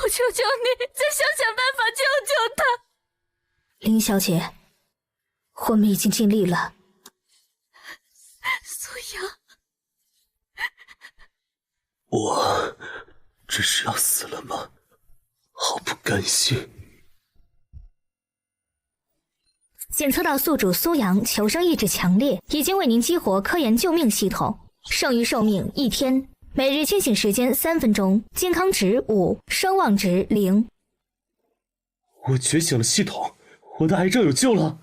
我求求你，再想办法救救他。林小姐，我们已经尽力了。苏阳，我这是要死了吗？好不甘心。检测到宿主苏阳求生意志强烈，已经为您激活科研救命系统。剩余寿命1天，每日清醒时间3分钟，健康值5，声望值0。我觉醒了系统，我的癌症有救了。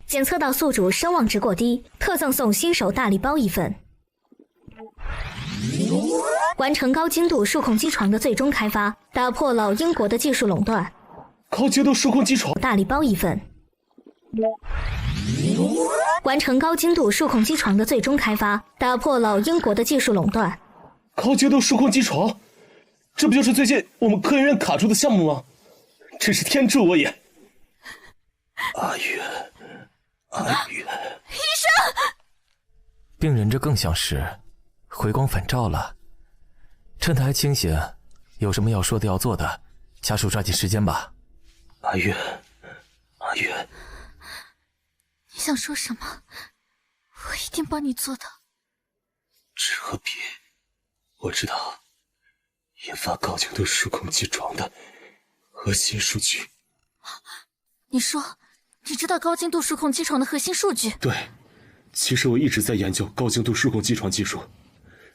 检测到宿主声望值过低，特赠送新手大礼包1份。完成高精度数控机床的最终开发，打破了英国的技术垄断。高精度数控机床大礼包1份。完成高精度数控机床的最终开发，打破了英国的技术垄断。高精度数控机床，这不就是最近我们科研院卡住的项目吗？真是天助我也！阿月，阿月，医生，病人这更像是回光返照了。趁他还清醒，有什么要说的要做的，家属抓紧时间吧。阿月，阿月，你想说什么？我一定帮你做到。纸和笔，我知道研发高精度数控机床的核心数据。你说，你知道高精度数控机床的核心数据？对，其实我一直在研究高精度数控机床技术，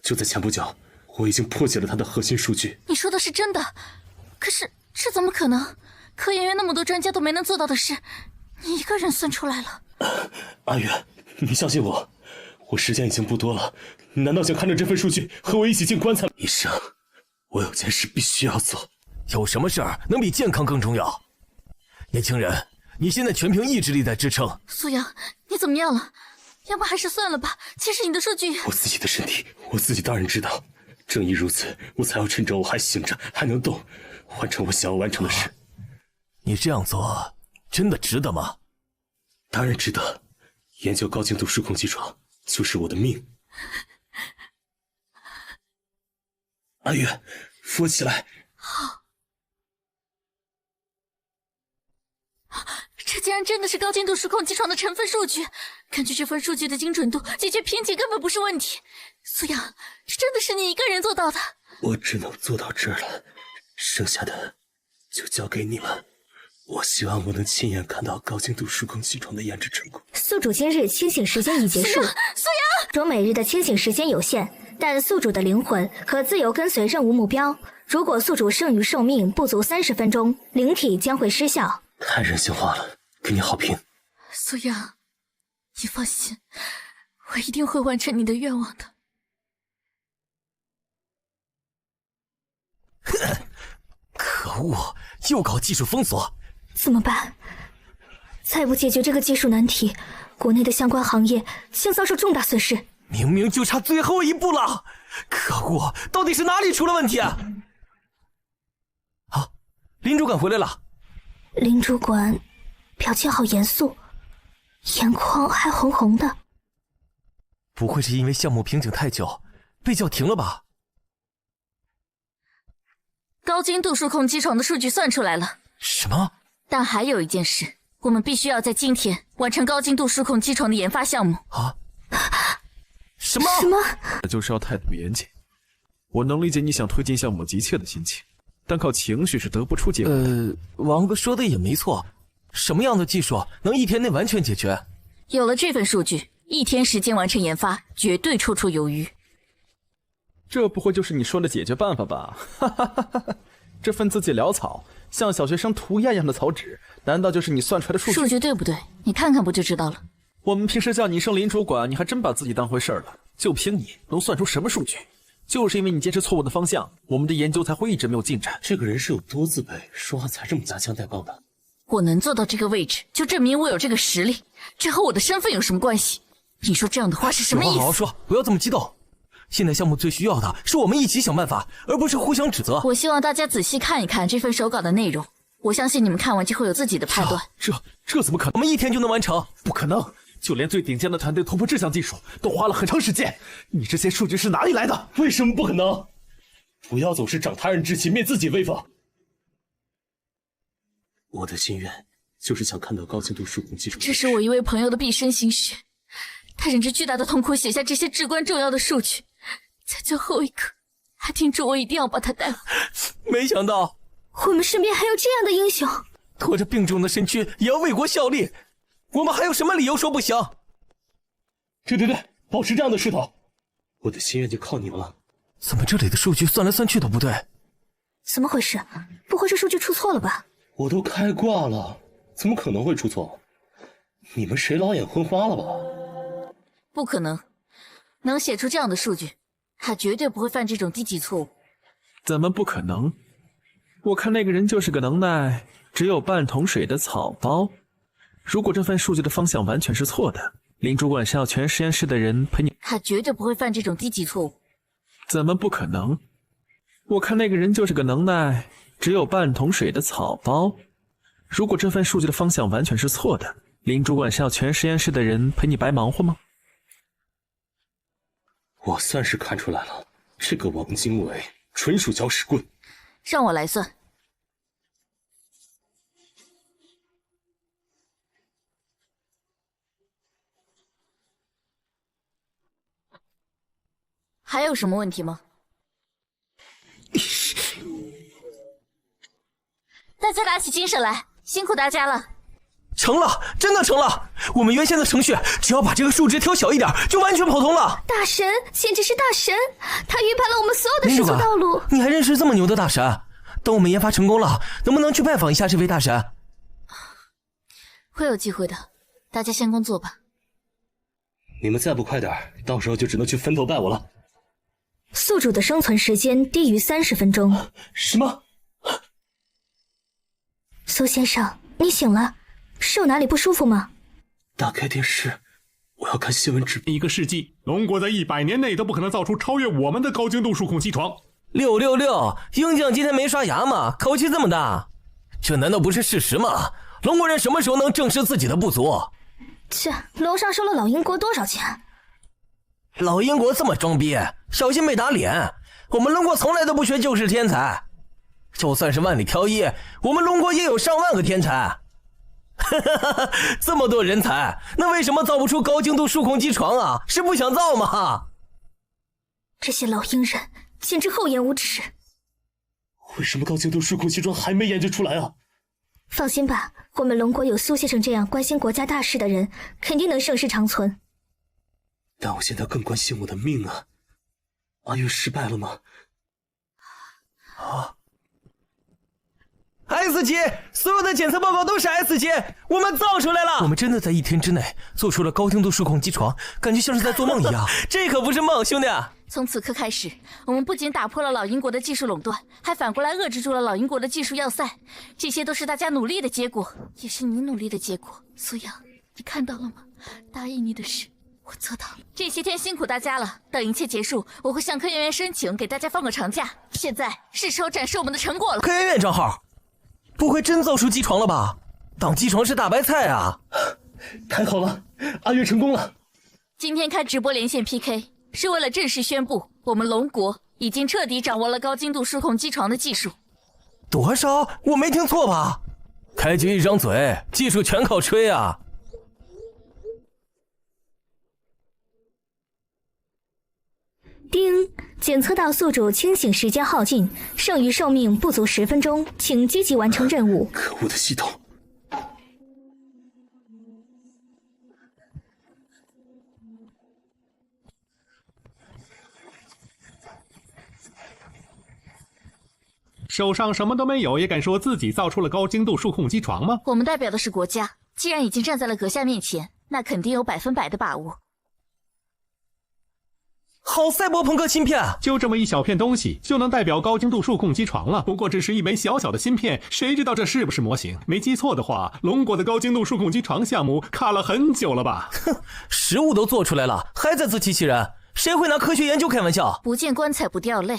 就在前不久，我已经破解了它的核心数据。你说的是真的？可是这怎么可能？科研院那么多专家都没能做到的事，你一个人算出来了。阿月，你相信我，我时间已经不多了，你难道想看着这份数据和我一起进棺材？医生，我有件事必须要做。有什么事儿能比健康更重要？年轻人，你现在全凭意志力在支撑。苏阳，你怎么样了？要不还是算了吧。其实你的数据……我自己的身体，我自己当然知道。正因如此，我才要趁着我还醒着，还能动，完成我想要完成的事。你这样做真的值得吗？当然值得。研究高精度数控机床就是我的命。阿月，扶我起来。好。这竟然真的是高精度数控机床的成分数据，根据这份数据的精准度，解决瓶颈根本不是问题。苏阳，这真的是你一个人做到的？我只能做到这儿了，剩下的就交给你了。我希望我能亲眼看到高精度数控机床的研制成果。宿主今日清醒时间已结束。苏阳，主每日的清醒时间有限，但宿主的灵魂可自由跟随任务目标。如果宿主剩余寿命不足30分钟，灵体将会失效。太人性化了，给你好评。苏阳，你放心，我一定会完成你的愿望的。可恶，又搞技术封锁。怎么办？再不解决这个技术难题，国内的相关行业将遭受重大损失。明明就差最后一步了，可恶，到底是哪里出了问题啊？好，林主管回来了。林主管表情好严肃，眼眶还红红的。不会是因为项目瓶颈太久被叫停了吧？高精度数控机床的数据算出来了。什么？但还有一件事，我们必须要在今天完成高精度数控机床的研发项目。啊？什么？就是要态度严谨。我能理解你想推进项目急切的心情，但靠情绪是得不出结果的。王哥说的也没错，什么样的技术能1天内完全解决？有了这份数据，1天时间完成研发，绝对绰绰有余。这不会就是你说的解决办法吧？哈哈哈哈！这份字迹潦草，像小学生涂鸦一样的草纸，难道就是你算出来的数据？数据对不对？你看看不就知道了。我们平时叫你一声林主管，你还真把自己当回事儿了。就凭你能算出什么数据？就是因为你坚持错误的方向，我们的研究才会一直没有进展。这个人是有多自卑，说话才这么夹枪带棒的。我能做到这个位置，就证明我有这个实力，这和我的身份有什么关系？你说这样的话是什么意思？好好说，不要这么激动。现在项目最需要的是我们一起想办法，而不是互相指责。我希望大家仔细看一看这份手稿的内容，我相信你们看完就会有自己的判断。这怎么可能？我们1天就能完成？不可能！就连最顶尖的团队突破这项技术都花了很长时间，你这些数据是哪里来的？为什么不可能？不要总是长他人志气，灭自己威风。我的心愿就是想看到高精度数控机床。这是我一位朋友的毕生心血，他忍着巨大的痛苦写下这些至关重要的数据，在最后一刻还叮嘱我一定要把他带回。没想到我们身边还有这样的英雄，拖着病重的身躯也要为国效力，我们还有什么理由说不行？对，保持这样的势头，我的心愿就靠你们了。怎么这里的数据算来算去都不对？怎么回事？不会是数据出错了吧？我都开挂了，怎么可能会出错？你们谁老眼昏花了吧？不可能，能写出这样的数据，他绝对不会犯这种低级错误。怎么不可能？我看那个人就是个能耐只有半桶水的草包。如果这份数据的方向完全是错的，林主管是要全实验室的人陪你。他绝对不会犯这种低级错误。怎么不可能？我看那个人就是个能耐只有半桶水的草包。如果这份数据的方向完全是错的，林主管是要全实验室的人陪你白忙活吗？我算是看出来了，这个王经纬纯属搅屎棍。让我来算。还有什么问题吗？大家打起精神来，辛苦大家了。成了，真的成了！我们原先的程序只要把这个数值调小一点，就完全跑通了。大神，简直是大神！他预判了我们所有的实作道路。你还认识这么牛的大神？等我们研发成功了，能不能去拜访一下这位大神？会有机会的，大家先工作吧。你们再不快点，到时候就只能去坟头拜我了。宿主的生存时间低于30分钟。什么？苏先生，你醒了，是有哪里不舒服吗？打开电视，我要看新闻直播。1个世纪，龙国在100年内都不可能造出超越我们的高精度数控机床。666，鹰将今天没刷牙吗？口气这么大，这难道不是事实吗？龙国人什么时候能正视自己的不足？切，楼上收了老鹰国多少钱？老鹰国这么装逼，小心被打脸。我们龙国从来都不缺救世天才，就算是万里挑一，我们龙国也有上万个天才。这么多人才，那为什么造不出高精度数控机床啊？是不想造吗？这些老鹰人简直厚颜无耻。为什么高精度数控机床还没研究出来啊？放心吧，我们龙国有苏先生这样关心国家大事的人，肯定能盛世长存。但我现在更关心我的命啊！阿月失败了吗？S 级，所有的检测报告都是 S 级，我们造出来了！我们真的在1天之内做出了高精度数控机床，感觉像是在做梦一样。这可不是梦，兄弟！从此刻开始，我们不仅打破了老鹰国的技术垄断，还反过来遏制住了老鹰国的技术要塞。这些都是大家努力的结果，也是你努力的结果。苏阳，你看到了吗？答应你的事，我做到了。这些天辛苦大家了，等一切结束，我会向科研院申请给大家放个长假。现在是时候展示我们的成果了。科研院账号，不会真造出机床了吧？当机床是大白菜啊！太好了，阿月成功了。今天开直播连线 PK， 是为了正式宣布，我们龙国已经彻底掌握了高精度数控机床的技术。多少？我没听错吧？开局一张嘴，技术全靠吹啊！丁，检测到宿主清醒时间耗尽，剩余寿命不足10分钟，请积极完成任务。可恶的系统！手上什么都没有，也敢说自己造出了高精度数控机床吗？我们代表的是国家，既然已经站在了阁下面前，那肯定有100%的把握。好赛博朋克芯片，就这么一小片东西就能代表高精度数控机床了？不过只是一枚小小的芯片，谁知道这是不是模型？没记错的话，龙国的高精度数控机床项目卡了很久了吧？哼，实物都做出来了，还在自欺欺人，谁会拿科学研究开玩笑？不见棺材不掉泪。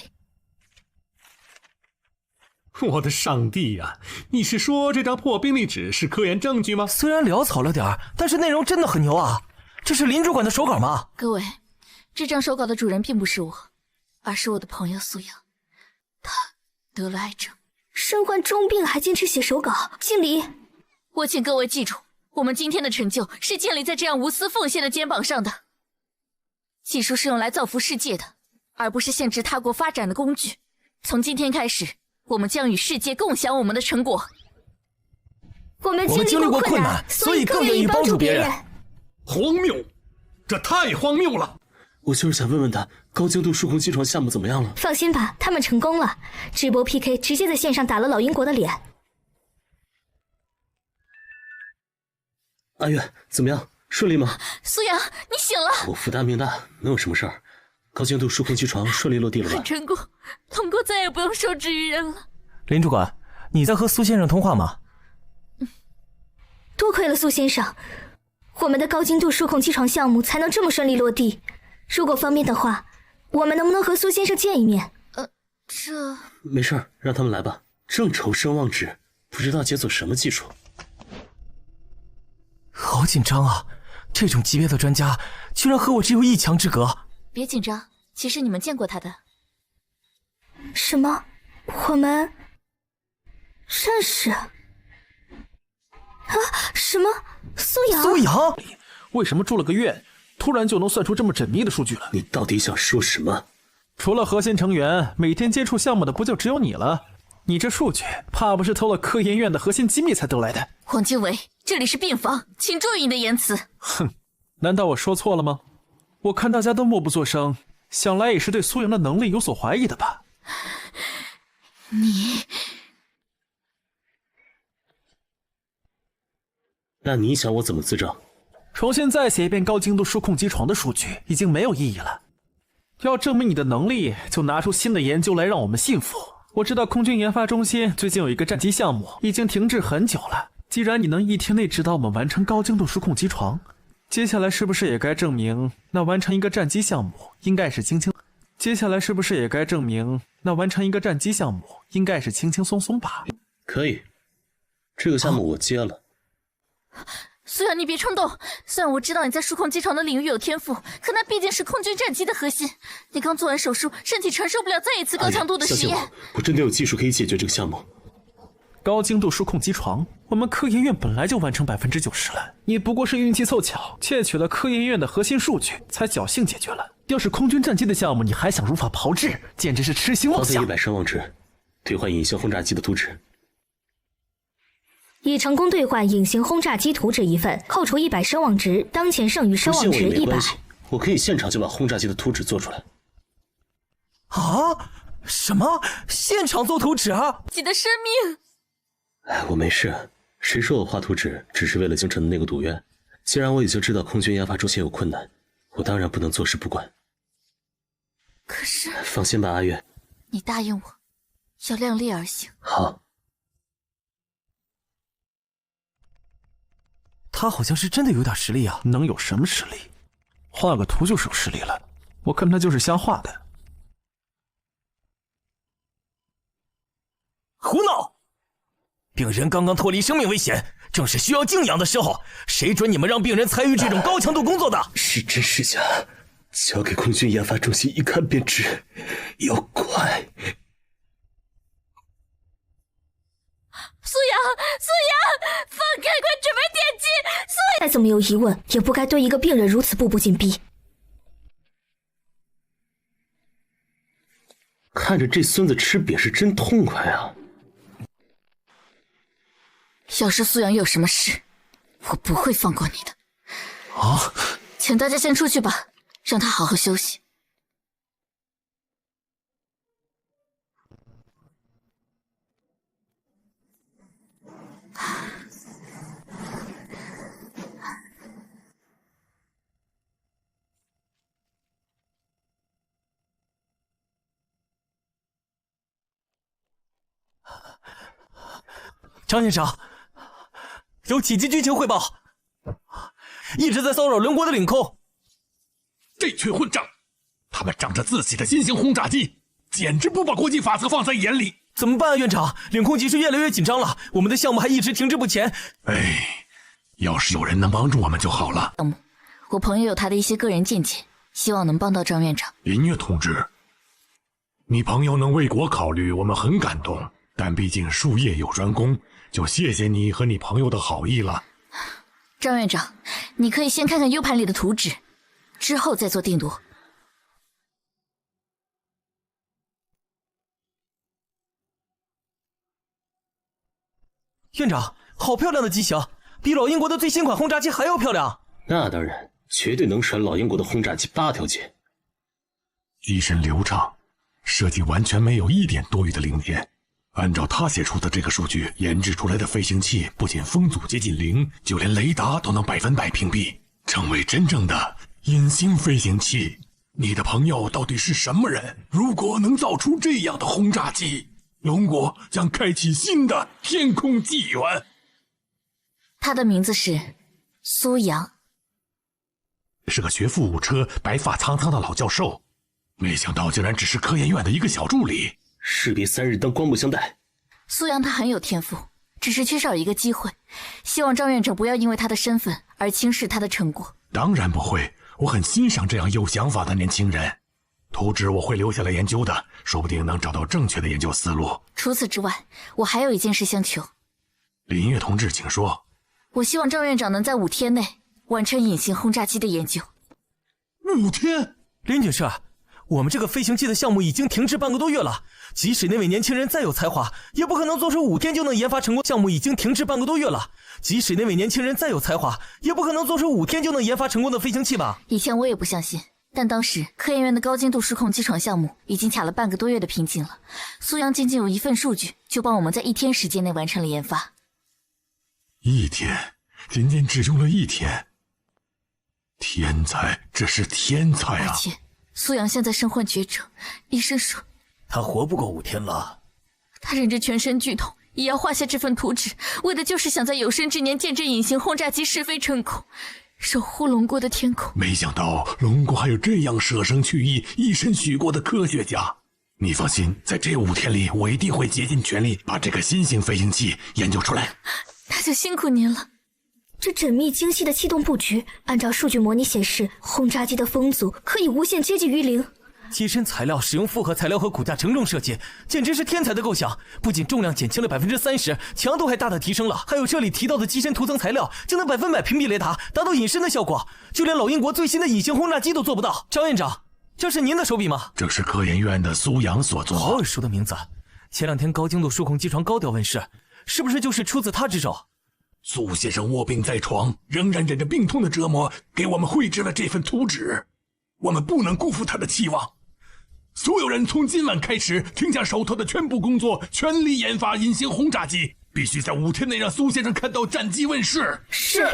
我的上帝呀！你是说这张破病历纸是科研证据吗？虽然潦草了点，但是内容真的很牛啊！这是林主管的手稿吗？各位，这张手稿的主人并不是我，而是我的朋友苏阳。得了癌症，身患重病还坚持写手稿，敬礼。我请各位记住，我们今天的成就是建立在这样无私奉献的肩膀上的。技术是用来造福世界的，而不是限制他国发展的工具。从今天开始，我们将与世界共享我们的成果。我们经历过困难，所以更愿意帮助别人。荒谬，这太荒谬了！我就是想问问他，高精度数控机床项目怎么样了？放心吧，他们成功了，直播 PK 直接在线上打了老英国的脸。阿月，怎么样？顺利吗？苏阳，你醒了！我福大命大，能有什么事儿？高精度数控机床顺利落地了吧？很成功，通过再也不用受制于人了。林主管，你在和苏先生通话吗？多亏了苏先生，我们的高精度数控机床项目才能这么顺利落地。如果方便的话，我们能不能和苏先生见一面？这没事儿，让他们来吧。正愁声望纸，不知道解锁什么技术。好紧张啊！这种级别的专家，居然和我只有1墙之隔。别紧张，其实你们见过他的。什么？我们认识？什么？苏阳？苏阳？为什么住了个院，突然就能算出这么缜密的数据了？你到底想说什么？除了核心成员，每天接触项目的不就只有你了？你这数据，怕不是偷了科研院的核心机密才得来的？黄经纬，这里是病房，请注意你的言辞。哼，难道我说错了吗？我看大家都默不作声，想来也是对苏阳的能力有所怀疑的吧？那你想我怎么自证？重新再写一遍高精度数控机床的数据已经没有意义了。要证明你的能力，就拿出新的研究来让我们信服。我知道空军研发中心最近有一个战机项目已经停滞很久了。既然你能1天内指导我们完成高精度数控机床，接下来是不是也该证明那完成一个战机项目应该是轻轻松松吧？可以，这个项目我接了。苏阳，你别冲动。虽然我知道你在数控机床的领域有天赋，可那毕竟是空军战机的核心。你刚做完手术，身体承受不了再一次高强度的实验。相信我真的有技术可以解决这个项目。高精度数控机床，我们科研院本来就完成90%了，你不过是运气凑巧窃取了科研院的核心数据，才侥幸解决了。要是空军战机的项目，你还想如法炮制，简直是痴心妄想。花费100声望值，兑换隐形轰炸机的图纸。已成功兑换隐形轰炸机图纸1份，扣除100声望值，当前剩余声望值100。我可以现场就把轰炸机的图纸做出来。啊？什么？现场做图纸啊？你的生命？哎，我没事。谁说我画图纸只是为了京城的那个赌院？既然我已经知道空军研发中心有困难，我当然不能坐视不管。可是……放心吧，阿月。你答应我，要量力而行。好。他好像是真的有点实力啊！能有什么实力？画个图就是有实力了。我看他就是瞎画的。胡闹！病人刚刚脱离生命危险，正是需要静养的时候，谁准你们让病人参与这种高强度工作的？是真是假？交给空军研发中心一看便知。要快！苏阳，放开，快准备点击！苏阳，再怎么有疑问，也不该对一个病人如此步步紧逼。看着这孙子吃瘪是真痛快啊！要是苏阳有什么事，我不会放过你的。啊！请大家先出去吧，让他好好休息。张先生，有紧急军情汇报，一直在骚扰邻国的领空。这群混账，他们长着自己的新型轰炸机，简直不把国际法则放在眼里。怎么办啊，院长？领空局势越来越紧张了，我们的项目还一直停滞不前。哎，要是有人能帮助我们就好了。我朋友有他的一些个人见解，希望能帮到张院长。林月同志，你朋友能为国考虑，我们很感动。但毕竟术业有专攻，就谢谢你和你朋友的好意了。张院长，你可以先看看 U 盘里的图纸，之后再做定夺。院长，好漂亮的机型，比老鹰国的最新款轰炸机还要漂亮。那当然，绝对能甩老鹰国的轰炸机8条街。机身流畅，设计完全没有一点多余的零件。按照他写出的这个数据，研制出来的飞行器不仅风阻接近0，就连雷达都能100%屏蔽，成为真正的隐形飞行器。你的朋友到底是什么人？如果能造出这样的轰炸机，龙国将开启新的天空纪元。他的名字是苏阳，是个学富五车、白发苍苍的老教授，没想到竟然只是科研院的一个小助理。士别3日当刮目相待。苏阳他很有天赋，只是缺少一个机会。希望张院长不要因为他的身份而轻视他的成果。当然不会，我很欣赏这样有想法的年轻人。图纸我会留下来研究的，说不定能找到正确的研究思路。除此之外，我还有一件事相求。林月同志，请说。我希望张院长能在5天内完成隐形轰炸机的研究。5天？林女士，我们这个飞行器的项目已经停滞半个多月了，即使那位年轻人再有才华，也不可能做出5天就能研发成功。项目已经停滞半个多月了，即使那位年轻人再有才华，也不可能做出5天就能研发成功的飞行器吧？以前我也不相信，但当时科研院的高精度数控机床项目已经卡了半个多月的瓶颈了。苏阳仅仅有一份数据，就帮我们在1天时间内完成了研发。1天，仅仅只用了1天。天才，这是天才啊！而且苏阳现在身患绝症，医生说他活不过5天了。他忍着全身剧痛，也要画下这份图纸，为的就是想在有生之年见证隐形轰炸机试飞成功，守护龙国的天空。没想到龙国还有这样舍生取义、一身许过的科学家。你放心，在这5天里，我一定会竭尽全力把这个新型飞行器研究出来。那就辛苦您了。这缜密精细的气动布局，按照数据模拟显示，轰炸机的风阻可以无限接近于0。机身材料使用复合材料和骨架承重设计，简直是天才的构想。不仅重量减轻了30%，强度还大大提升了。还有这里提到的机身涂层材料，就能100%屏蔽雷达，达到隐身的效果。就连老鹰国最新的隐形轰炸机都做不到。张院长，这是您的手笔吗？这是科研院的苏阳所做。好耳熟的名字。前2天高精度数控机床高调问世，是不是就是出自他之手？苏先生卧病在床，仍然忍着病痛的折磨，给我们绘制了这份图纸。我们不能辜负他的期望。所有人从今晚开始停下手头的全部工作，全力研发隐形轰炸机。必须在5天内让苏先生看到战机问世。是。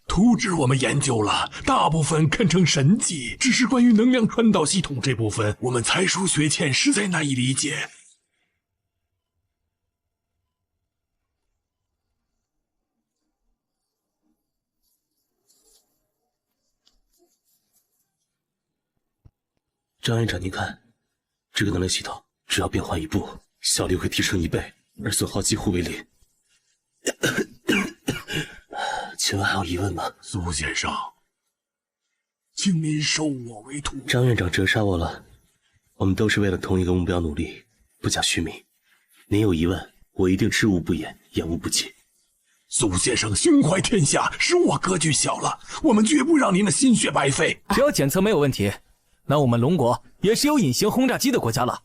图纸我们研究了，大部分堪称神迹，只是关于能量传导系统这部分，我们才疏学浅，实在难以理解。张院长，您看，这个能量系统只要变换1步，效率会提升1倍，而损耗几乎为0。请问还有疑问吗？苏先生，请您收我为徒。张院长折杀我了，我们都是为了同一个目标努力，不讲虚名。您有疑问，我一定知无不言，言无不尽。苏先生胸怀天下，是我格局小了，我们绝不让您的心血白费。只要检测没有问题，那我们龙国也是有隐形轰炸机的国家了。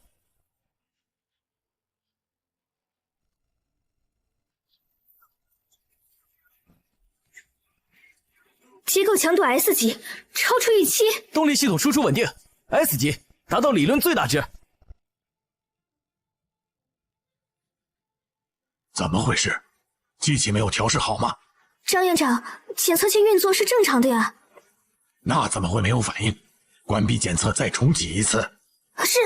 结构强度 S 级，超出预期。动力系统输出稳定 ，S 级达到理论最大值。怎么回事？机器没有调试好吗？张院长，检测器运作是正常的呀。那怎么会没有反应？关闭检测，再重启一次。是。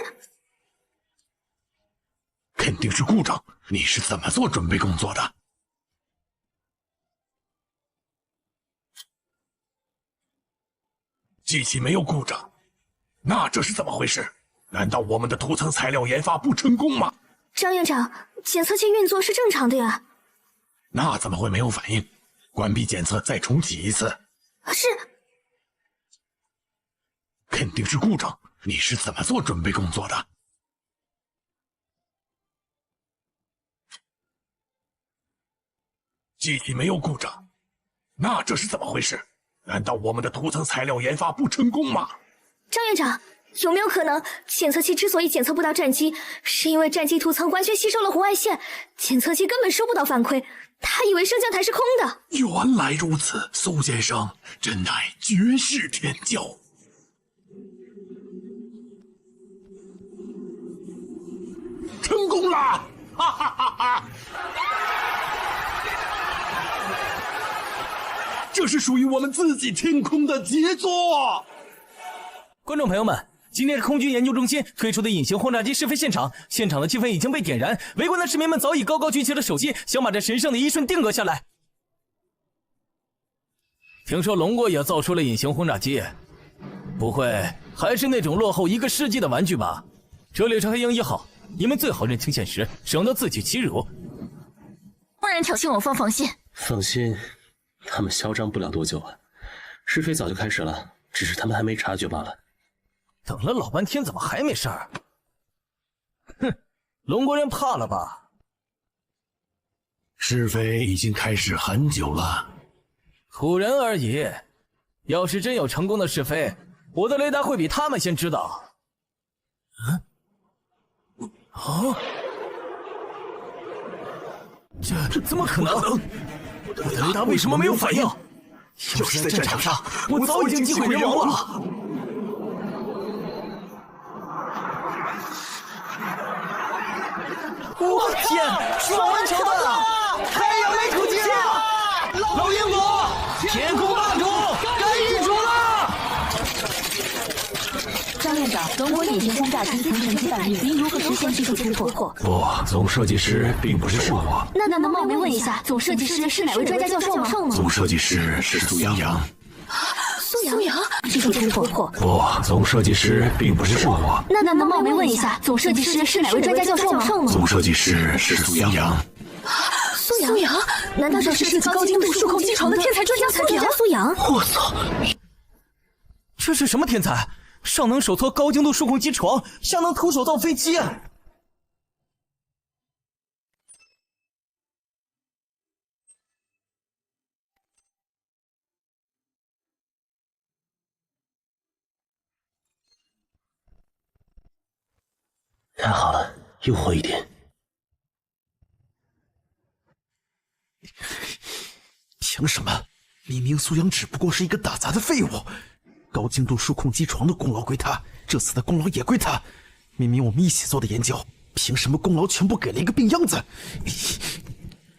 肯定是故障。你是怎么做准备工作的？机器没有故障，那这是怎么回事？难道我们的涂层材料研发不成功吗？张院长，检测器运作是正常的呀。那怎么会没有反应？关闭检测，再重启一次。是。肯定是故障。你是怎么做准备工作的？机体没有故障，那这是怎么回事？难道我们的涂层材料研发不成功吗？张院长，有没有可能检测器之所以检测不到战机，是因为战机涂层完全吸收了红外线，检测器根本收不到反馈，他以为升降台是空的。原来如此，苏先生真乃绝世天骄。成功了！哈哈哈哈！这是属于我们自己天空的杰作。观众朋友们，今天是空军研究中心推出的隐形轰炸机试飞现场，现场的气氛已经被点燃，围观的市民们早已高高举起了手机，想把这神圣的一瞬定格下来。听说龙国也造出了隐形轰炸机，不会还是那种落后1个世纪的玩具吧？这里是黑鹰1号，你们最好认清现实，省得自取其辱。贸然挑衅我方防线，放心，他们嚣张不了多久啊！试飞早就开始了，只是他们还没察觉罢了。等了老半天，怎么还没事儿？哼，龙国人怕了吧？试飞已经开始很久了，唬人而已。要是真有成功的试飞，我的雷达会比他们先知道。这怎么可能？我的雷达为什么没有反应？要是在战场上，我早已经击毁人王了。我天，双完球的太阳雷土机了！老鹰国，天空霸主该易主了！张院长，龙国隐形轰炸机曾成绩败率，您如何实现技术突破？不，总设计师并不是我。那能冒昧问一下，总设计师是哪位专家教授吗？总设计师是苏阳。苏阳，技术突破。不，总设计师并不是我。那能冒昧问一下，总设计师是哪位专家教授吗？总设计师是苏阳。苏阳？难道这是设计高精度数控机床的天才专家苏阳？我操！这是什么天才？上能手操高精度数控机床，下能徒手造飞机啊！太好了，又活一点。凭什么？明明苏阳只不过是一个打杂的废物，高精度数控机床的功劳归他，这次的功劳也归他。明明我们一起做的研究，凭什么功劳全部给了一个病样子？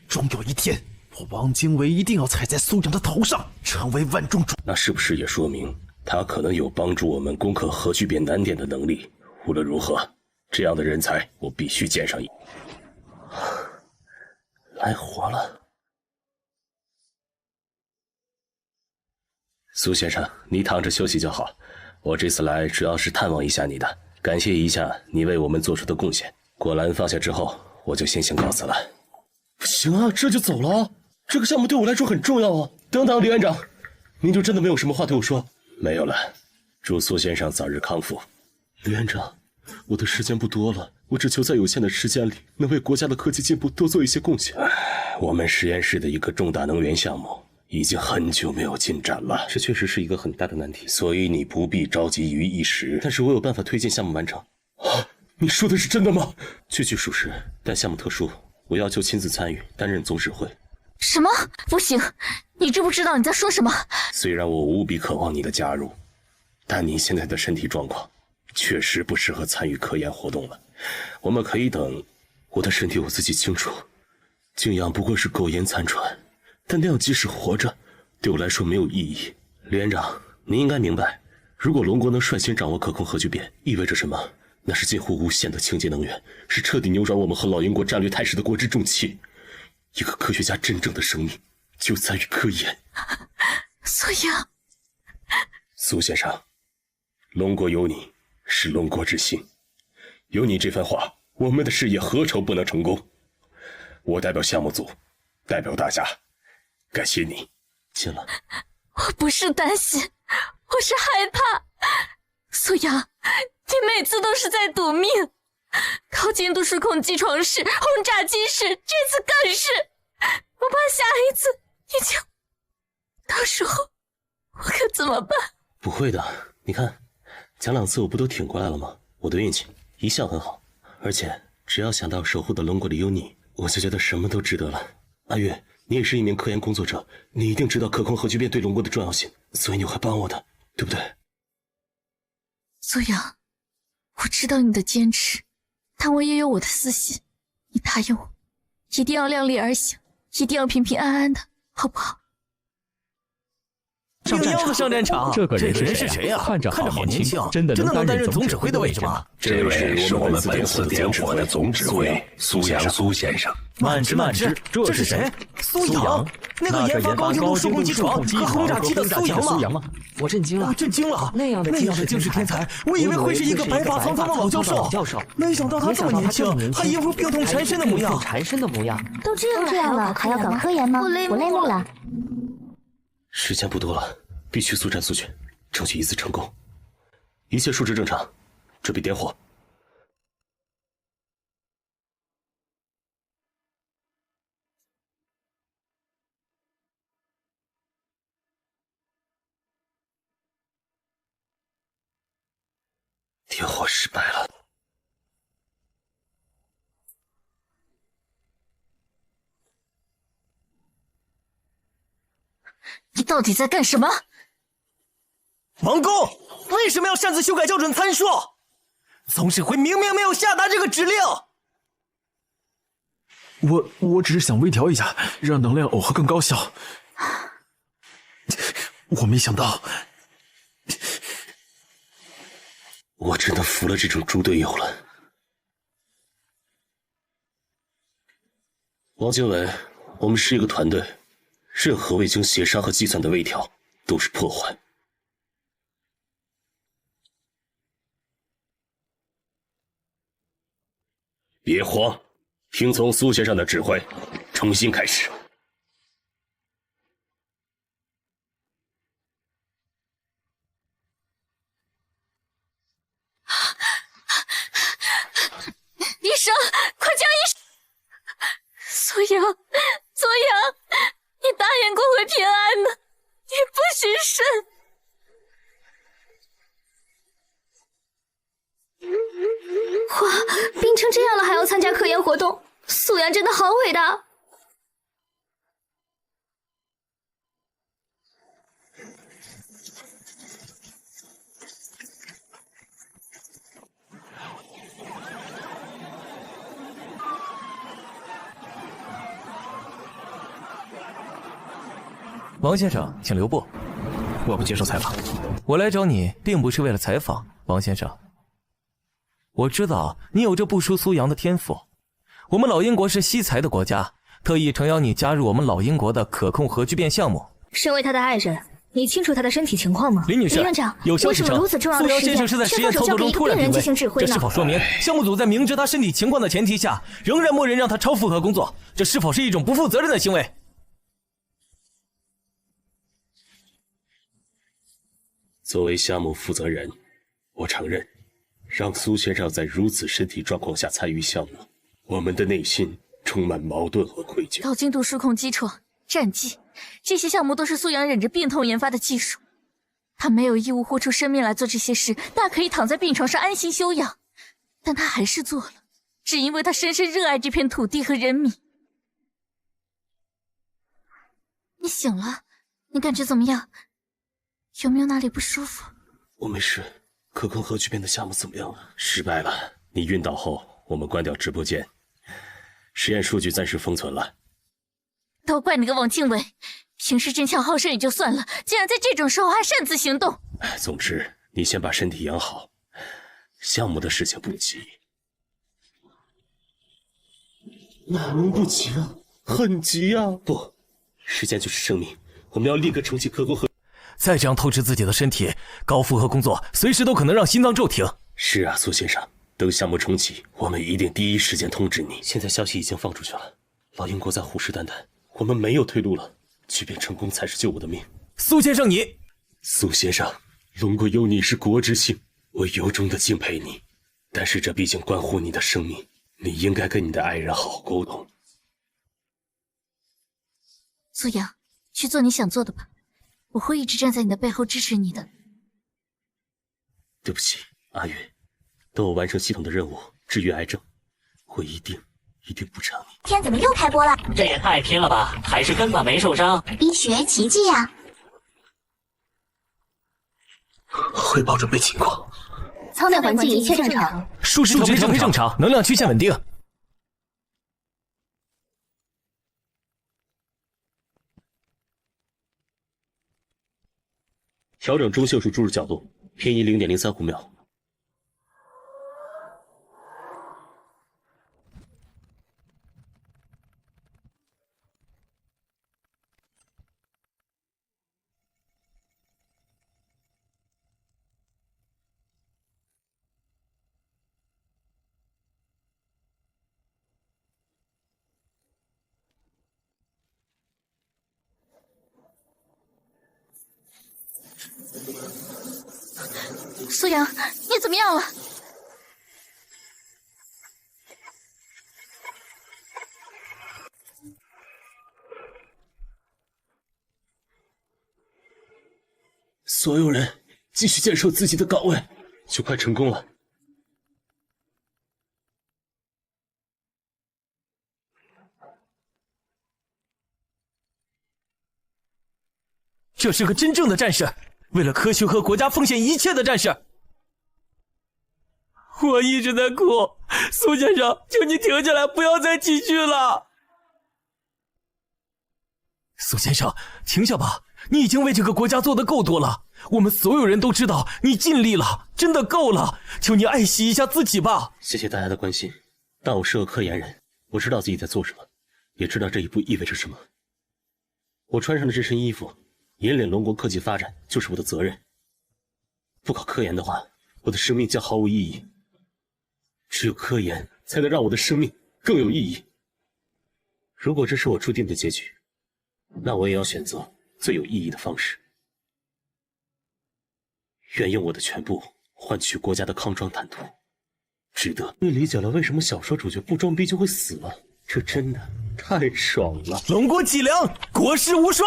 终有一天，我汪精卫一定要踩在苏阳的头上，成为万众瞩。那是不是也说明他可能有帮助我们攻克核聚变难点的能力？无论如何，这样的人才我必须见上一。来活了。苏先生，你躺着休息就好。我这次来主要是探望一下你的，感谢一下你为我们做出的贡献。果篮放下之后，我就先行告辞了。不行啊，这就走了？这个项目对我来说很重要啊！等等，李院长，您就真的没有什么话对我说？没有了，祝苏先生早日康复。李院长，我的时间不多了，我只求在有限的时间里能为国家的科技进步多做一些贡献。我们实验室的一个重大能源项目已经很久没有进展了，这确实是一个很大的难题，所以你不必着急于一时。但是我有办法推进项目完成。啊，你说的是真的吗？句句属实，但项目特殊，我要求亲自参与，担任总指挥。什么？不行！你知不知道你在说什么？虽然我无比渴望你的加入，但你现在的身体状况确实不适合参与科研活动了。我们可以等。我的身体我自己清楚，静养不过是苟延残喘，但那样即使活着，对我来说没有意义。李院长，您应该明白，如果龙国能率先掌握可控核聚变，意味着什么？那是近乎无限的清洁能源，是彻底扭转我们和老鹰国战略态势的国之重器。一个科学家真正的生命就在于科研。苏阳，苏先生，龙国有你是龙国之幸，有你这番话，我们的事业何愁不能成功？我代表项目组，代表大家，感谢你。进了。我不是担心，我是害怕。苏阳，你每次都是在赌命。高精度数控机床室、轰炸机室，这次更是。我怕下一次已经，到时候我可怎么办？不会的，你看，前2次我不都挺过来了吗？我的运气一向很好，而且只要想到守护的龙国的有你，我就觉得什么都值得了。阿月，你也是一名科研工作者，你一定知道可控核聚变对龙国的重要性，所以你会帮我的，对不对？苏阳，我知道你的坚持，但我也有我的私心。你答应我，一定要量力而行，一定要平平安安的，好不好？上战场，这个人是谁呀？看着好年轻，真的能担任总指挥的位置吗？这位是我们本次点火的总指挥苏阳苏先生。慢支，这是谁？苏阳，那个研发高精度数控机床和轰炸机的苏阳吗？我震惊了，那样的惊世天才，我以为会是一个白发苍苍的老教授，没想到他这么年轻，还一副病痛缠身的模样。都这样了，还要搞科研吗？不累木了。时间不多了，必须速战速决，争取一次成功。一切数值正常，准备点火。点火失败了。你到底在干什么？王宫，为什么要擅自修改校准参数？总指挥明明没有下达这个指令。我只是想微调一下，让能量耦合更高效。我没想到，我真的服了这种猪队友了。王经纬，我们是一个团队，任何未经协商和计算的微调都是破坏。别慌，听从苏先生的指挥，重新开始。医生，快叫医生！苏阳，你大言过会平安的，你不许慎。哇，病成这样了还要参加科研活动，苏阳真的好伟大。王先生，请留步。我不接受采访。我来找你并不是为了采访，王先生。我知道你有着不输苏阳的天赋，我们老鹰国是惜才的国家，特意诚邀你加入我们老鹰国的可控核聚变项目。身为他的爱人，你清楚他的身体情况吗？林女士，李院长，有消息称苏阳先生是在实验操作中突然病危，这是否说明项目组在明知他身体情况的前提下，仍然默认让他超负荷工作？这是否是一种不负责任的行为？作为项目负责人，我承认，让苏先生在如此身体状况下参与项目，我们的内心充满矛盾和愧疚。高精度数控机床、战机，这些项目都是苏阳忍着病痛研发的技术。他没有义务豁出生命来做这些事，大可以躺在病床上安心休养，但他还是做了，只因为他深深热爱这片土地和人民。你醒了，你感觉怎么样？有没有哪里不舒服？我没事。可控核聚变的项目怎么样了？失败了。你晕倒后，我们关掉直播间，实验数据暂时封存了。都怪你个王经纬，平时争强好胜也就算了，竟然在这种时候还擅自行动。总之，你先把身体养好，项目的事情不急。哪能不急啊？很急啊！不，时间就是生命，我们要立刻重启可控核。再这样透支自己的身体，高负荷工作随时都可能让心脏骤停。是啊，苏先生，等项目重启，我们一定第一时间通知你。现在消息已经放出去了，老鹰国在虎视眈眈，我们没有退路了。聚变成功才是救我的命。苏先生，苏先生，龙国有你是国之幸，我由衷的敬佩你，但是这毕竟关乎你的生命，你应该跟你的爱人好好沟通。苏阳，去做你想做的吧，我会一直站在你的背后支持你的。对不起，阿宇，等我完成系统的任务，治愈癌症，我一定补偿你。天怎么又开播了？这也太拼了吧！还是根本没受伤，医学奇迹呀！汇报准备情况，舱内环境一切正常，数值调配正常，能量曲线稳定。调整中袖术注入角度，偏移0.035秒。苏阳，你怎么样了？所有人继续坚守自己的岗位，就快成功了。这是个真正的战士，为了科学和国家奉献一切的战士。我一直在哭，苏先生，求你停下来，不要再继续了。苏先生，停下吧，你已经为这个国家做得够多了，我们所有人都知道你尽力了，真的够了，求你爱惜一下自己吧。谢谢大家的关心，但我是个科研人，我知道自己在做什么，也知道这一步意味着什么。我穿上的这身衣服，引领龙国科技发展就是我的责任。不搞科研的话，我的生命将毫无意义。只有科研才能让我的生命更有意义。如果这是我注定的结局，那我也要选择最有意义的方式。愿用我的全部换取国家的康庄坦途，值得。你理解了为什么小说主角不装逼就会死了，这真的太爽了。龙国脊梁，国士无双，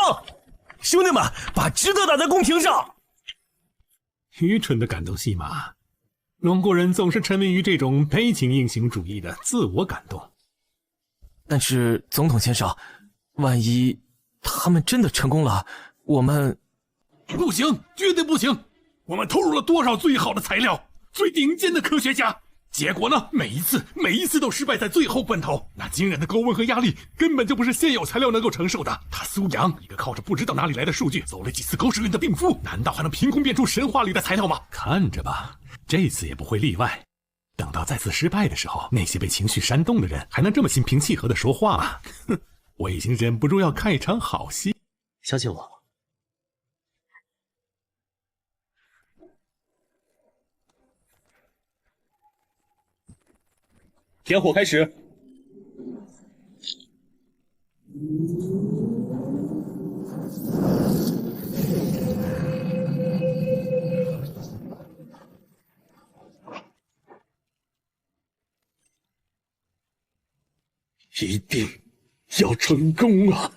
兄弟们，把值得打在公屏上。愚蠢的感动戏码，龙国人总是沉迷于这种悲情英雄主义的自我感动。但是总统先生，万一他们真的成功了，我们……不行，绝对不行！我们投入了多少最好的材料，最顶尖的科学家，结果呢？每一次都失败在最后关头。那惊人的高温和压力根本就不是现有材料能够承受的。他苏阳一个靠着不知道哪里来的数据走了几次高时运的病夫，难道还能凭空变出神话里的材料吗？看着吧，这次也不会例外。等到再次失败的时候，那些被情绪煽动的人还能这么心平气和地说话吗？哼，我已经忍不住要看一场好戏。相信我。点火开始。一定要成功啊！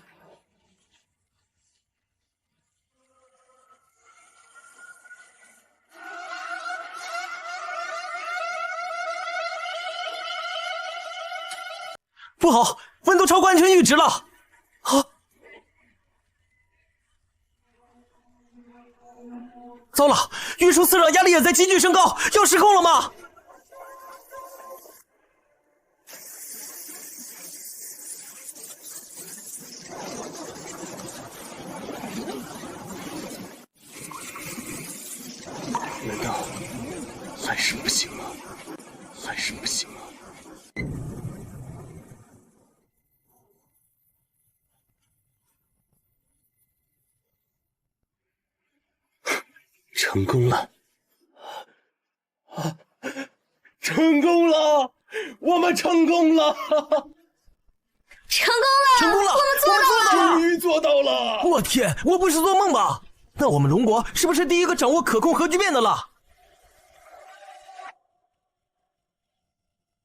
不好，温度超过安全阈值了！啊！糟了，运输磁场压力也在急剧升高，要失控了吗？难道还是不行吗？还是不行吗？成功了！成功了！我们成功了！成功了！成功了！我们做到了！终于做到了！我天，我不是做梦吧？那我们龙国是不是第一个掌握可控核聚变的了？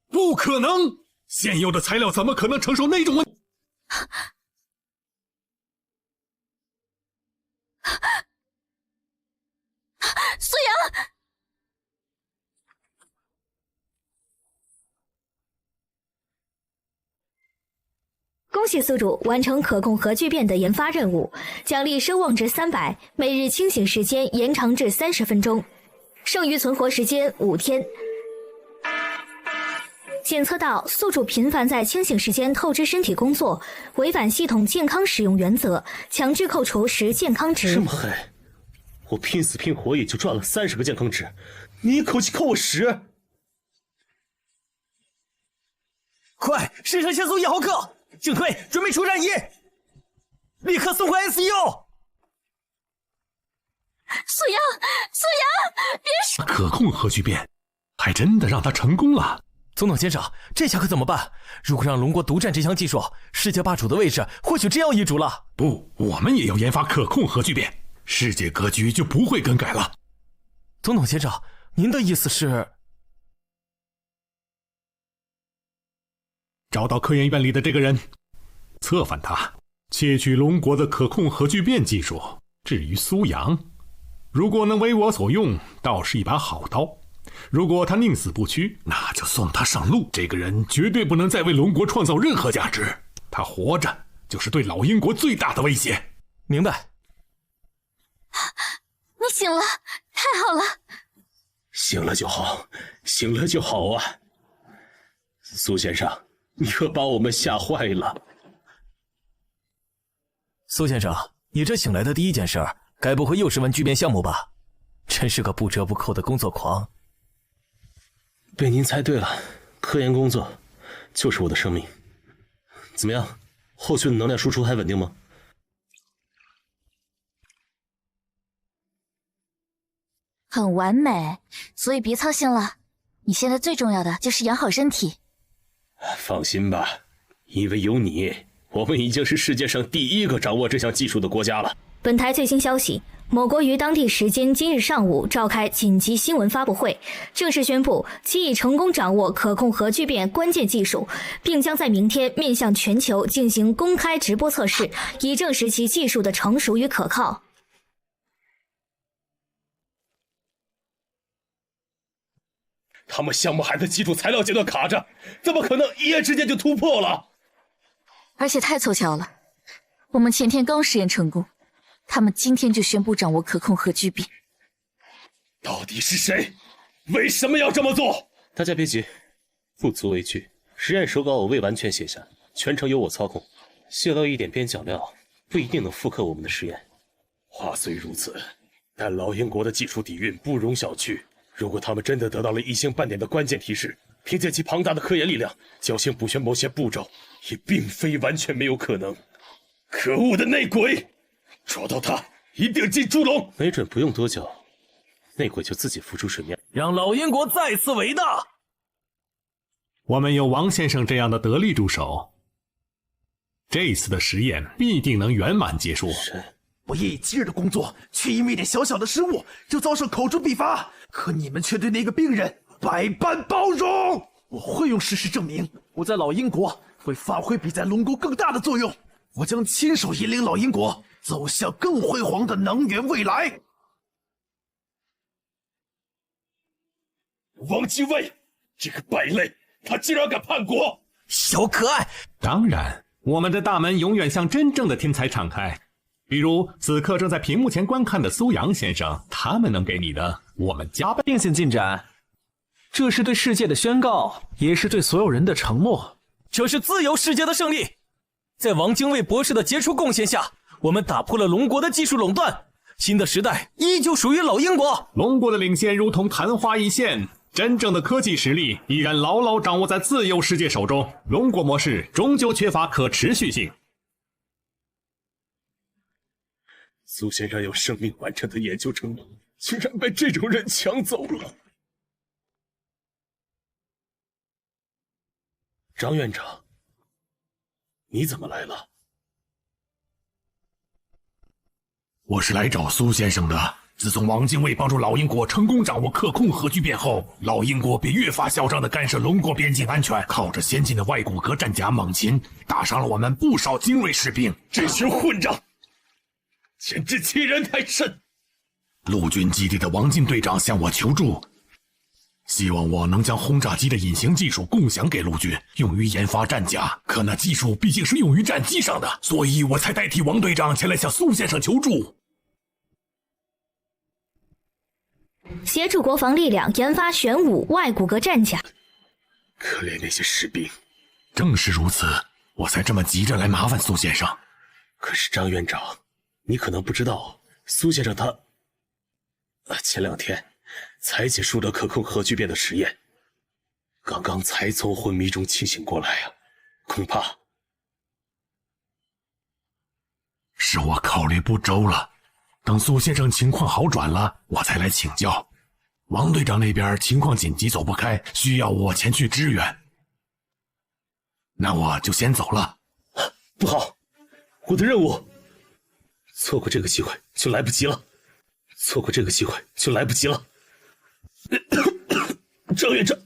不可能！现有的材料怎么可能承受那种温？恭喜宿主完成可控核聚变的研发任务，奖励声望值300，每日清醒时间延长至30分钟，剩余存活时间5天。检测到宿主频繁在清醒时间透支身体工作，违反系统健康使用原则，强制扣除10健康值。这么狠！我拼死拼活也就赚了30个健康值，你一口气扣我10！快，身上先送1毫克，敬退，准备出战役，立刻送回 ICU。苏阳，别说！可控核聚变，还真的让他成功了。总统先生，这下可怎么办？如果让龙国独占这项技术，世界霸主的位置或许真要易主了。不，我们也要研发可控核聚变，世界格局就不会更改了。总统先生，您的意思是？找到科研院里的这个人，策反他，窃取龙国的可控核聚变技术。至于苏阳，如果能为我所用，倒是一把好刀。如果他宁死不屈，那就送他上路。这个人绝对不能再为龙国创造任何价值，他活着就是对老鹰国最大的威胁。明白。你醒了，太好了！醒了就好，醒了就好啊！苏先生，你可把我们吓坏了。苏先生，你这醒来的第一件事，该不会又是问聚变项目吧？真是个不折不扣的工作狂。被您猜对了，科研工作就是我的生命。怎么样，后续的能量输出还稳定吗？很完美，所以别操心了。你现在最重要的就是养好身体。放心吧，因为有你，我们已经是世界上第1个掌握这项技术的国家了。本台最新消息，某国于当地时间今日上午召开紧急新闻发布会，正式宣布其已成功掌握可控核聚变关键技术，并将在明天面向全球进行公开直播测试，以证实其技术的成熟与可靠。他们项目还在基础材料阶段卡着，怎么可能一夜之间就突破了？而且太凑巧了，我们前天刚实验成功，他们今天就宣布掌握可控核聚变。到底是谁？为什么要这么做？大家别急，不足为惧。实验手稿我未完全写下，全程由我操控，泄露一点边角料，不一定能复刻我们的实验。话虽如此，但老鹰国的技术底蕴不容小觑。如果他们真的得到了1星半点的关键提示，凭借其庞大的科研力量，侥幸补全某些步骤，也并非完全没有可能。可恶的内鬼，抓到他，一定进猪笼。没准不用多久，内鬼就自己浮出水面，让老鹰国再次伟大。我们有王先生这样的得力助手，这次的实验必定能圆满结束。我夜以继日的工作，却因为一点小小的失误就遭受口诛笔伐，可你们却对那个病人百般包容。我会用事实证明，我在老鹰国会发挥比在龙国更大的作用。我将亲手引领老鹰国走向更辉煌的能源未来。王继卫，这个败类，他竟然敢叛国！小可爱，当然，我们的大门永远向真正的天才敞开。比如此刻正在屏幕前观看的苏阳先生，他们能给你的，我们加倍。定性进展，这是对世界的宣告，也是对所有人的承诺。这是自由世界的胜利。在王精卫博士的杰出贡献下，我们打破了龙国的技术垄断，新的时代依旧属于老鹰国。龙国的领先如同昙花一现，真正的科技实力依然牢牢掌握在自由世界手中。龙国模式终究缺乏可持续性。苏先生有生命完成的研究成果，居然被这种人抢走了。张院长，你怎么来了？我是来找苏先生的。自从王精卫帮助老鹰国成功掌握可控核聚变后，老鹰国便越发嚣张地干涉龙国边境安全，靠着先进的外骨骼战甲猛禽，打伤了我们不少精锐士兵。这群混账，简直欺人太甚！陆军基地的王进队长向我求助，希望我能将轰炸机的隐形技术共享给陆军，用于研发战甲。可那技术毕竟是用于战机上的，所以我才代替王队长前来向苏先生求助，协助国防力量研发玄武外骨骼战甲。可怜那些士兵。正是如此，我才这么急着来麻烦苏先生。可是张院长，你可能不知道，苏先生他前2天才结束了可控核聚变的实验，刚刚才从昏迷中清醒过来啊，恐怕是我考虑不周了。等苏先生情况好转了，我才来请教。王队长那边情况紧急，走不开，需要我前去支援。那我就先走了。不好，我的任务，错过这个机会就来不及了，错过这个机会就来不及了。张院长，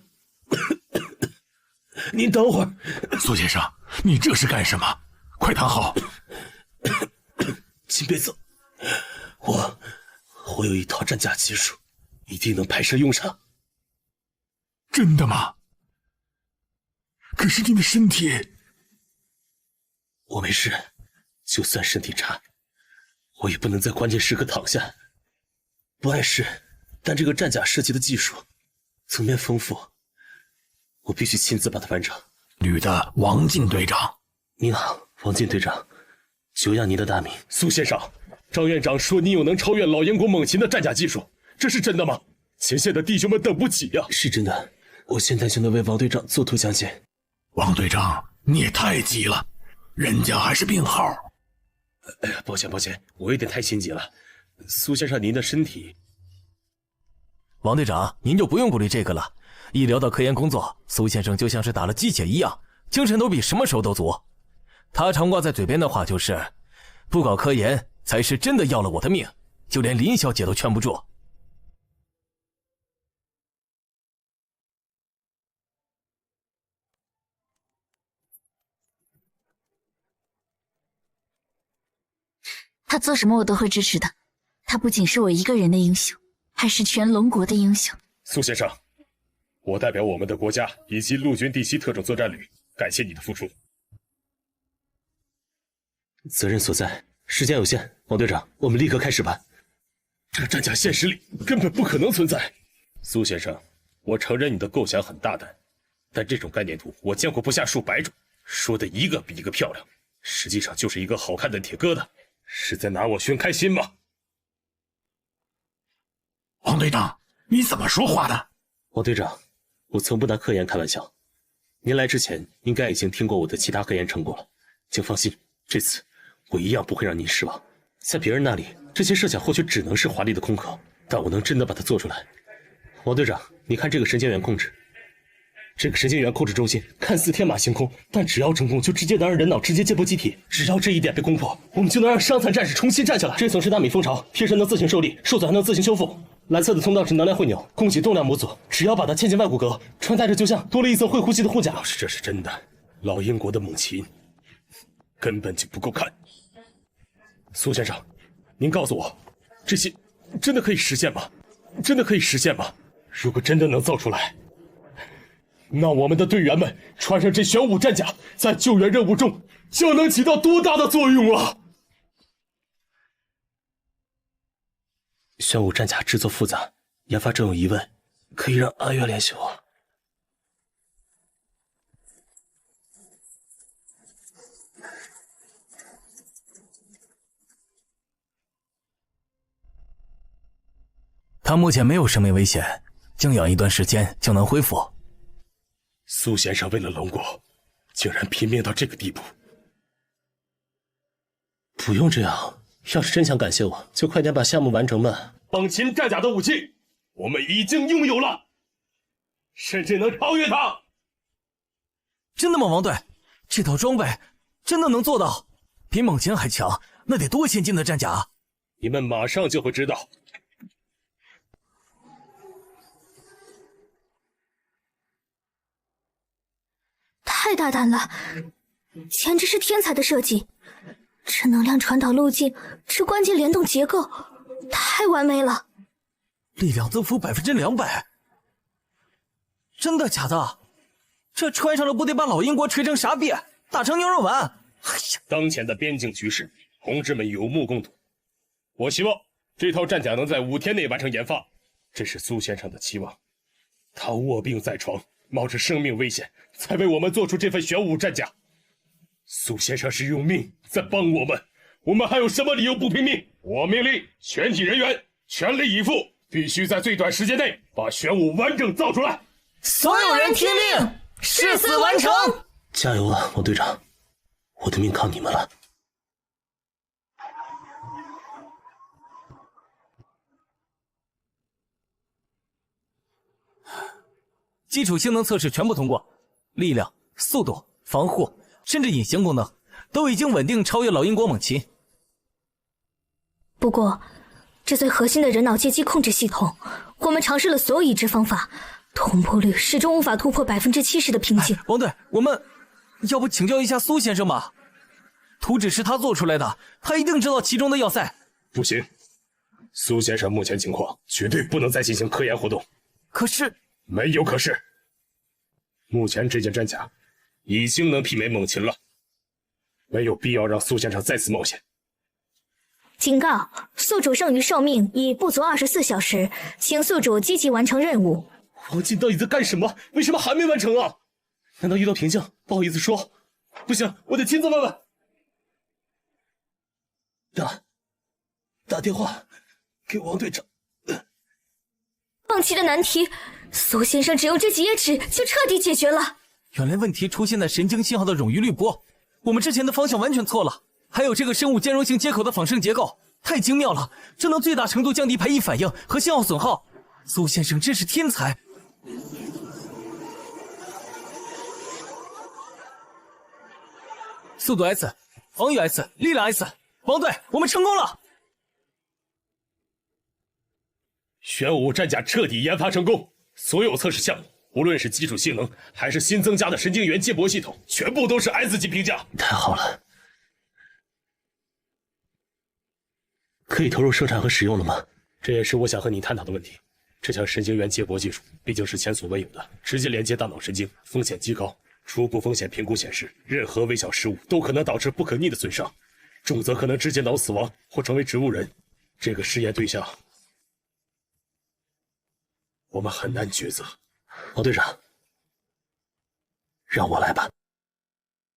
您等会儿。苏先生，你这是干什么？快躺好。请别走，我有一套战甲技术，一定能派上用场。真的吗？可是您的身体……我没事，就算身体差，我也不能在关键时刻躺下。不碍事，但这个战甲设计的技术层面丰富，我必须亲自把它完成。旅的王进队长，您好，王进队长，久仰您的大名。苏先生，张院长说您有能超越老燕国猛禽的战甲技术，这是真的吗？前线的弟兄们等不起呀！是真的，我现在就能为王队长做图相见。王队长，你也太急了，人家还是病号。哎呀，抱歉，我有点太心急了。苏先生，您的身体……王队长，您就不用顾虑这个了。一聊到科研工作，苏先生就像是打了鸡血一样，精神都比什么时候都足。他常挂在嘴边的话就是：“不搞科研才是真的要了我的命。”就连林小姐都劝不住。他做什么我都会支持的。他不仅是我一个人的英雄，还是全龙国的英雄。苏先生，我代表我们的国家以及陆军第7特种作战旅，感谢你的付出。责任所在，时间有限，王队长，我们立刻开始吧。这个战甲现实里根本不可能存在。苏先生，我承认你的构想很大胆，但这种概念图我见过不下数百种，说的一个比一个漂亮，实际上就是一个好看的铁疙瘩，是在拿我寻开心吗？王队长，你怎么说话的？王队长，我从不拿科研开玩笑。您来之前应该已经听过我的其他科研成果了，请放心，这次我一样不会让您失望。在别人那里，这些设想或许只能是华丽的空壳，但我能真的把它做出来。王队长，你看这个神经元控制，这个神经元控制中心看似天马行空，但只要成功，就直接能让人脑直接接驳机体。只要这一点被攻破，我们就能让伤残战士重新站起来。这层是纳米蜂巢，贴身能自行受力，受损还能自行修复。蓝色的通道是能量汇钮，供给动量模组。只要把它嵌进外骨骼，穿戴着就像多了一层会呼吸的护甲。要是这是真的，老英国的猛禽根本就不够看。苏先生，您告诉我，这些真的可以实现吗？真的可以实现吗？如果真的能造出来，那我们的队员们穿上这玄武战甲，在救援任务中将能起到多大的作用啊！玄武战甲制作复杂，研发正有疑问，可以让阿月联系我。他目前没有生命危险，静养一段时间就能恢复。苏先生为了龙国，竟然拼命到这个地步。不用这样，要是真想感谢我，就快点把项目完成吧。猛禽战甲的武器，我们已经拥有了，甚至能超越它。真的吗，王队？这套装备真的能做到？比猛禽还强，那得多先进的战甲！你们马上就会知道。太大胆了，简直是天才的设计！这能量传导路径，这关键联动结构，太完美了！力量增幅200%，真的假的？这穿上了不得把老英国锤成啥逼，打成牛肉丸？哎呀！当前的边境局势，同志们有目共睹。我希望这套战甲能在5天内完成研发，这是苏先生的期望。他卧病在床，冒着生命危险，才为我们做出这份玄武战甲。苏先生是用命在帮我们，我们还有什么理由不拼命？我命令全体人员全力以赴，必须在最短时间内把玄武完整造出来。所有人听令，誓死完成！加油啊，王队长，我的命靠你们了。基础性能测试全部通过，力量、速度、防护，甚至隐形功能都已经稳定超越老英国猛禽。不过，这最核心的人脑接机控制系统，我们尝试了所有已知方法，同步率始终无法突破70%的瓶颈。王队，我们要不请教一下苏先生吧？图纸是他做出来的，他一定知道其中的要塞。不行，苏先生目前情况绝对不能再进行科研活动。可是，没有可是。目前这件战甲已经能媲美猛禽了，没有必要让苏先生再次冒险。警告：宿主剩余寿命已不足24小时，请宿主积极完成任务。王进到底在干什么？为什么还没完成啊？难道遇到瓶颈不好意思说？不行，我得亲自问问。打电话给王队长。放弃的难题，苏先生只用这几页纸就彻底解决了。原来问题出现在神经信号的冗余滤波，我们之前的方向完全错了。还有这个生物兼容性接口的仿生结构，太精妙了，这能最大程度降低排异反应和信号损耗。苏先生真是天才。速度 S， 防御 S， 力量 S， 王队，我们成功了！玄武战甲彻底研发成功，所有测试项目，无论是基础性能还是新增加的神经元接驳系统，全部都是 S 级评价。太好了，可以投入生产和使用了吗？这也是我想和你探讨的问题。这项神经元接驳技术毕竟是前所未有的，直接连接大脑神经，风险极高。初步风险评估显示，任何微小失误都可能导致不可逆的损伤，重则可能直接脑死亡或成为植物人。这个实验对象，我们很难抉择。王队长，让我来吧。